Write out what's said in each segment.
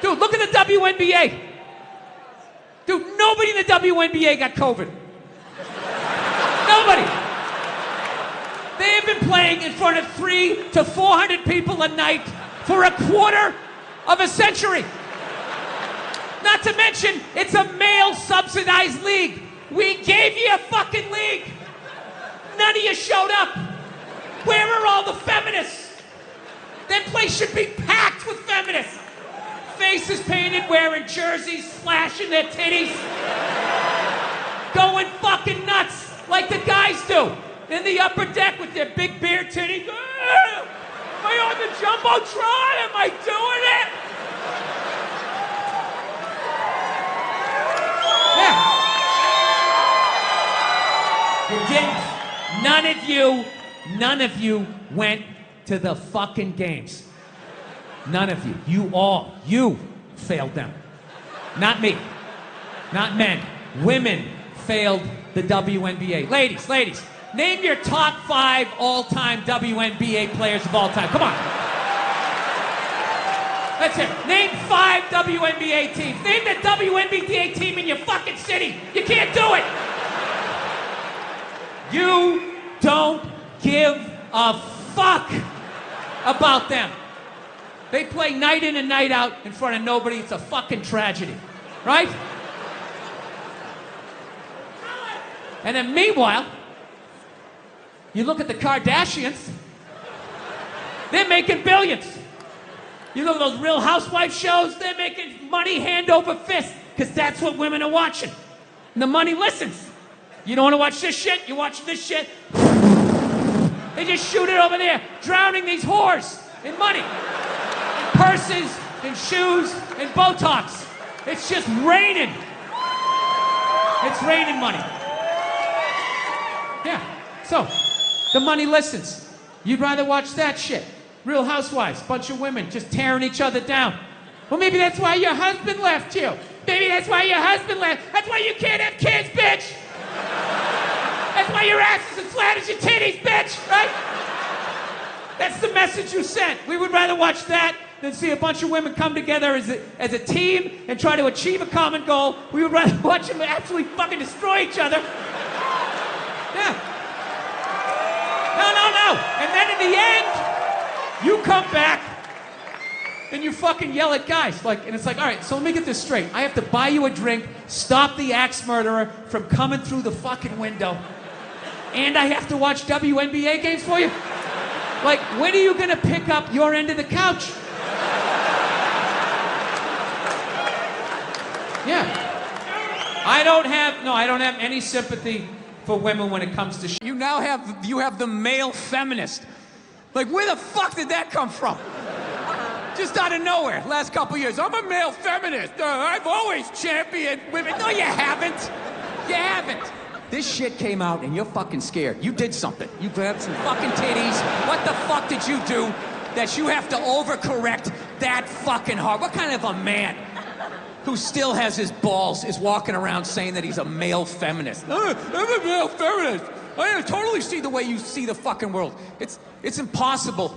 Dude, look at the WNBA. Dude, nobody in the WNBA got COVID. Nobody. They have been playing in front of 300 to 400 people a night for a quarter of a century. Not to mention, it's a male-subsidized league. We gave you a fucking league. None of you showed up. Where are all the feminists? That place should be packed with feminists. Faces painted, wearing jerseys, slashing their titties. Going fucking nuts like the guys do. In the upper deck with their big beer titties. Am I on the Jumbotron? Am I doing it? Yeah. You didn't. None of you went to the fucking games. None of you. You failed them. Not me. Not men. Women failed the WNBA. Ladies, name your top 5 all-time WNBA players of all time. Come on. That's it. Name 5 WNBA teams. Name the WNBA team in your fucking city. You can't do it. You don't give a fuck about them. They play night in and night out in front of nobody. It's a fucking tragedy. Right? And then meanwhile, you look at the Kardashians, they're making billions. You look at those Real Housewives shows, they're making money hand over fist, because that's what women are watching. And the money listens. You don't want to watch this shit? You watch this shit? They just shoot it over there, drowning these whores in money. In purses, in shoes, in Botox. It's just raining. It's raining money. Yeah, so, the money listens. You'd rather watch that shit. Real Housewives, bunch of women just tearing each other down. Well, maybe that's why your husband left you. Maybe that's why your husband left. That's why you can't have kids, bitch. That's why your ass is as flat as your titties, bitch, right? That's the message you sent. We would rather watch that than see a bunch of women come together as a team and try to achieve a common goal. We would rather watch them absolutely fucking destroy each other. Yeah. No. And then in the end, you come back and you fucking yell at guys. And it's like, all right, so let me get this straight. I have to buy you a drink, stop the axe murderer from coming through the fucking window, and I have to watch WNBA games for you? Like, when are you gonna pick up your end of the couch? Yeah. I don't have any sympathy for women when it comes to you have the male feminist. Like, where the fuck did that come from? Just out of nowhere, last couple years. I'm a male feminist. I've always championed women. No, you haven't. You haven't. This shit came out and you're fucking scared. You did something. You grabbed some fucking titties. What the fuck did you do that you have to overcorrect that fucking hard? What kind of a man who still has his balls is walking around saying that he's a male feminist? I'm a male feminist. I totally see the way you see the fucking world. It's impossible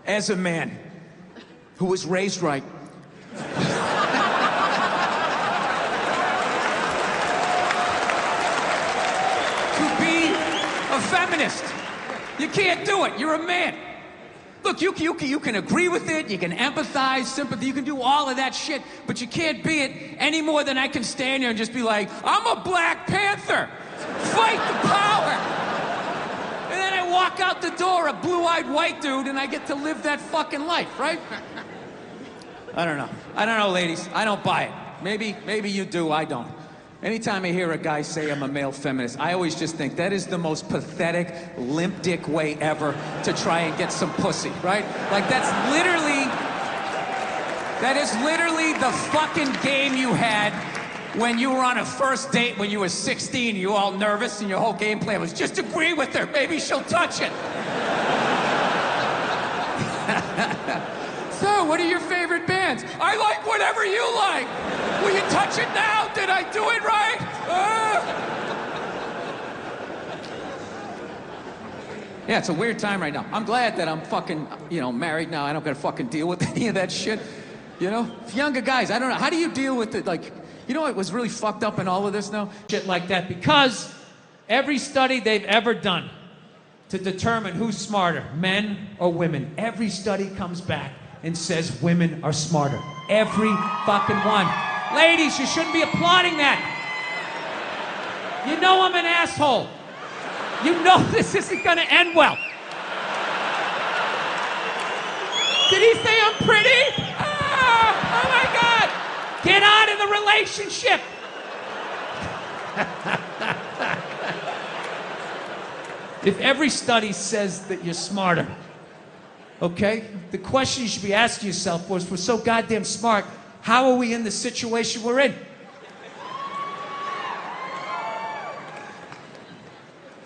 as a man who was raised right to be a feminist. You can't do it. You're a man. Look, you can agree with it, you can empathize, sympathy, you can do all of that shit, but you can't be it any more than I can stand here and just be like, I'm a Black Panther. Fight the power. And then I walk out the door, a blue-eyed white dude, and I get to live that fucking life, right? I don't know, ladies. I don't buy it. Maybe you do, I don't. Anytime I hear a guy say I'm a male feminist, I always just think that is the most pathetic, limp dick way ever to try and get some pussy, right? Like, that is literally the fucking game you had when you were on a first date when you were 16, you were all nervous, and your whole game plan was just agree with her, maybe she'll touch it. So, what are your favorite bands? I like whatever you like. Will you touch it now? Did I do it right? Yeah, it's a weird time right now. I'm glad that I'm fucking, married now. I don't gotta fucking deal with any of that shit. You know, younger guys, I don't know. How do you deal with it? Like, you know what was really fucked up in all of this now? Shit like that, because every study they've ever done to determine who's smarter, men or women, every study comes back and says women are smarter. Every fucking one. Ladies, you shouldn't be applauding that. You know I'm an asshole. You know this isn't gonna end well. Did he say I'm pretty? Oh my God! Get out of the relationship! If every study says that you're smarter, okay? The question you should be asking yourself was, we're so goddamn smart, how are we in the situation we're in?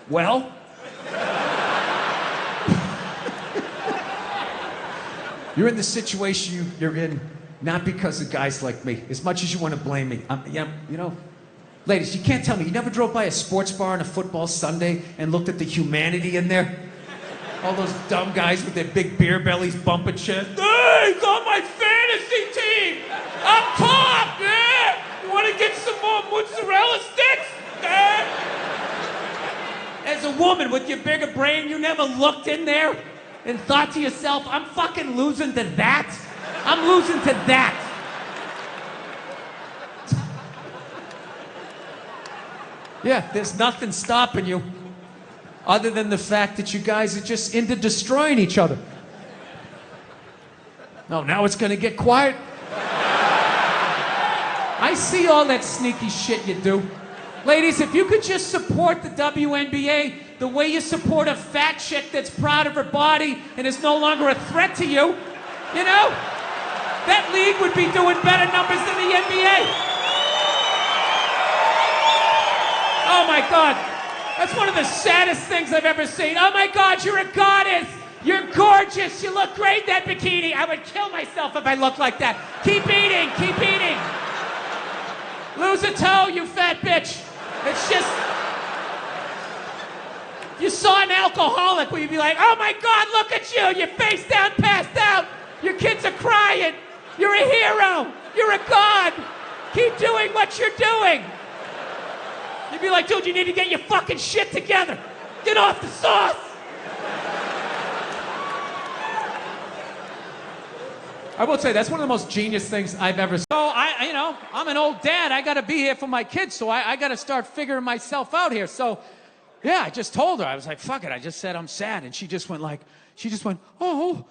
Well, you're in the situation you're in not because of guys like me, as much as you want to blame me. Yeah, you know, ladies, you can't tell me, you never drove by a sports bar on a football Sunday and looked at the humanity in there? All those dumb guys with their big beer bellies bumping shit. Hey, he's on my fantasy team! Up top, yeah! You want to get some more mozzarella sticks? Yeah! As a woman with your bigger brain, you never looked in there and thought to yourself, I'm fucking losing to that? I'm losing to that. Yeah, there's nothing stopping you other than the fact that you guys are just into destroying each other. No, now it's gonna get quiet. I see all that sneaky shit you do. Ladies, if you could just support the WNBA the way you support a fat chick that's proud of her body and is no longer a threat to you, you know, that league would be doing better numbers than the NBA. Oh my God, that's one of the saddest things I've ever seen. Oh my God, you're a goddess. You're gorgeous. You look great in that bikini. I would kill myself if I looked like that. Keep eating, keep eating. Lose a toe, you fat bitch. It's just, you saw an alcoholic where you'd be like, oh my God, look at you. You're face down, passed out. Your kids are crying. You're a hero. You're a god. Keep doing what you're doing. You'd be like, dude, you need to get your fucking shit together. Get off the sauce. I will say, that's one of the most genius things I've ever seen. So, you know, I'm an old dad. I got to be here for my kids, so I got to start figuring myself out here. So, yeah, I just told her. I was like, fuck it. I just said I'm sad. And she just went, oh.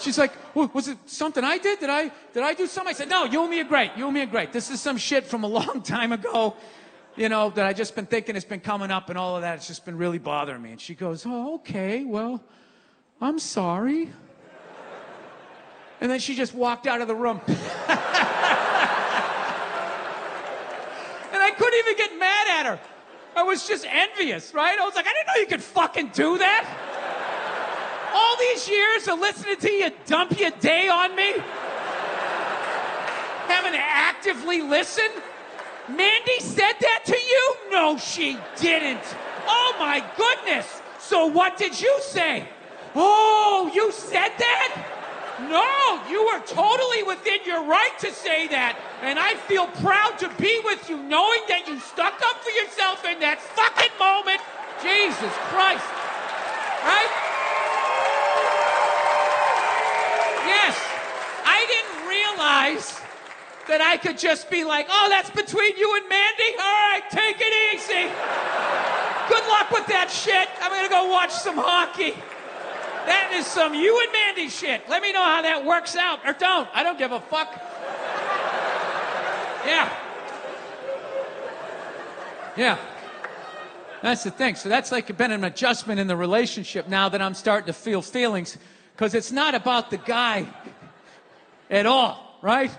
She's like, well, was it something I did? Did I do something? I said, no, you and me are great. You and me are great. This is some shit from a long time ago, you know, that I just been thinking it's been coming up and all of that. It's just been really bothering me. And she goes, oh, okay, well, I'm sorry. And then she just walked out of the room. And I couldn't even get mad at her. I was just envious, right? I was like, I didn't know you could fucking do that. All these years of listening to you dump your day on me, having to actively listen. Mandy said that to you? No, she didn't. Oh my goodness. So what did you say? Oh, you said that? No, you were totally within your right to say that. And I feel proud to be with you knowing that you stuck up for yourself in that fucking moment. Jesus Christ. Right? Yes, I didn't realize that I could just be like, oh, that's between you and Mandy? All right, take it easy. Good luck with that shit. I'm gonna go watch some hockey. That is some you and Mandy shit. Let me know how that works out, or don't. I don't give a fuck. Yeah. That's the thing. So that's like been an adjustment in the relationship now that I'm starting to feel feelings, because it's not about the guy at all, right?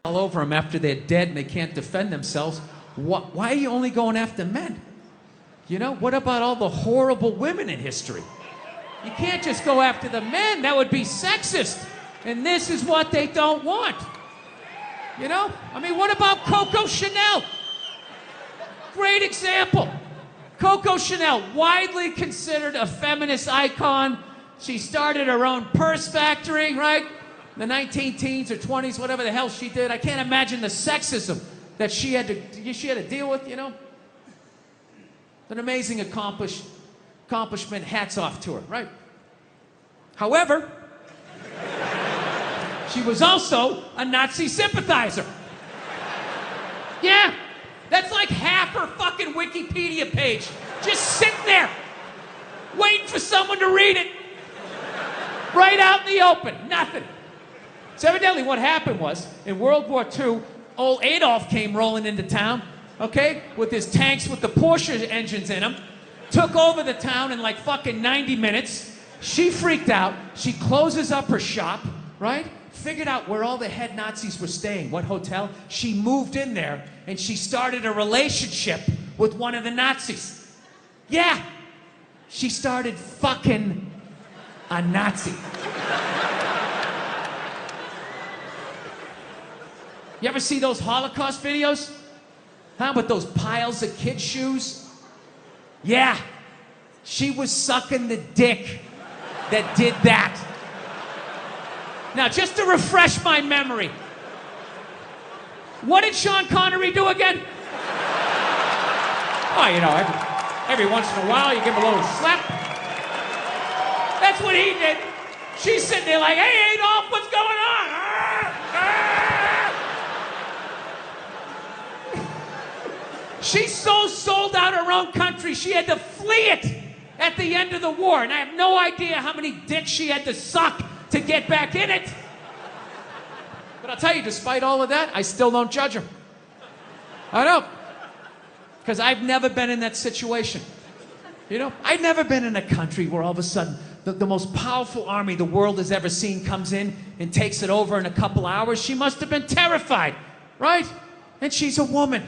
All over them after they're dead and they can't defend themselves. Why are you only going after men? You know, what about all the horrible women in history? You can't just go after the men. That would be sexist. And this is what they don't want. You know? I mean, what about Coco Chanel? Great example. Coco Chanel, widely considered a feminist icon, She started her own purse factory, right? The 19 teens or 20s, whatever the hell she did. I can't imagine the sexism that she had to deal with, you know? An amazing accomplishment. Hats off to her, right? However, she was also a Nazi sympathizer. Yeah, that's like half her fucking Wikipedia page. Just sitting there, waiting for someone to read it. Right out in the open, nothing. So evidently what happened was, in World War II, old Adolf came rolling into town, okay, with his tanks with the Porsche engines in them, took over the town in like fucking 90 minutes. She freaked out. She closes up her shop, right? Figured out where all the head Nazis were staying, what hotel. She moved in there, and she started a relationship with one of the Nazis. Yeah, she started fucking a Nazi. You ever see those Holocaust videos? Huh, with those piles of kid shoes? Yeah, she was sucking the dick that did that. Now, just to refresh my memory, what did Sean Connery do again? Oh, you know, every once in a while you give him a little slap. That's what he did. She's sitting there like, hey, Adolf, what's going on? She so sold out her own country, she had to flee it at the end of the war. And I have no idea how many dicks she had to suck to get back in it. But I'll tell you, despite all of that, I still don't judge her. I don't. Because I've never been in that situation. You know, I've never been in a country where all of a sudden the most powerful army the world has ever seen comes in and takes it over in a couple hours. She must have been terrified, right? And she's a woman.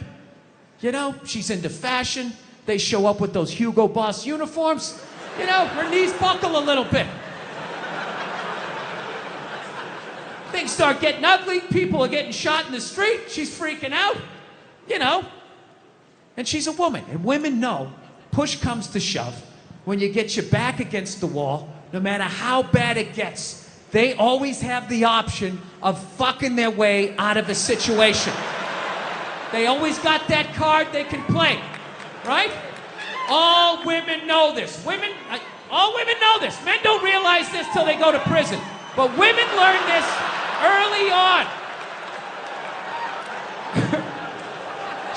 You know, she's into fashion. They show up with those Hugo Boss uniforms. You know, her knees buckle a little bit. Things start getting ugly. People are getting shot in the street. She's freaking out. You know. And she's a woman. And women know, push comes to shove, when you get your back against the wall, no matter how bad it gets, they always have the option of fucking their way out of a situation. They always got that card they can play, right? All women know this. All women know this. Men don't realize this till they go to prison. But women learn this early on.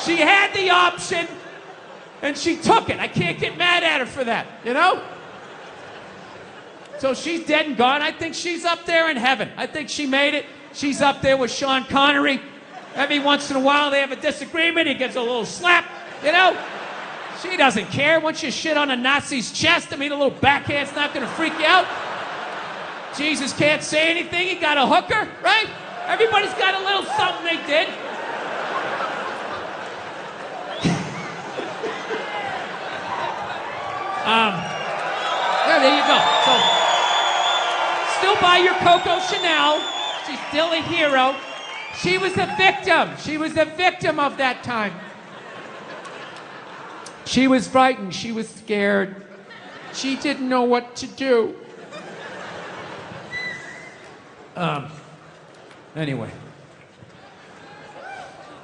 She had the option, and she took it. I can't get mad at her for that, you know? So she's dead and gone. I think she's up there in heaven. I think she made it. She's up there with Sean Connery. Every once in a while, they have a disagreement. He gets a little slap, you know? She doesn't care. Once you shit on a Nazi's chest, I mean, a little backhand's not going to freak you out. Jesus can't say anything. He got a hooker, right? Everybody's got a little something they did. Yeah, there you go. So, still buy your Coco Chanel. She's still a hero. She was a victim. She was a victim of that time. She was frightened. She was scared. She didn't know what to do. Anyway.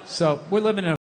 So, we're living in a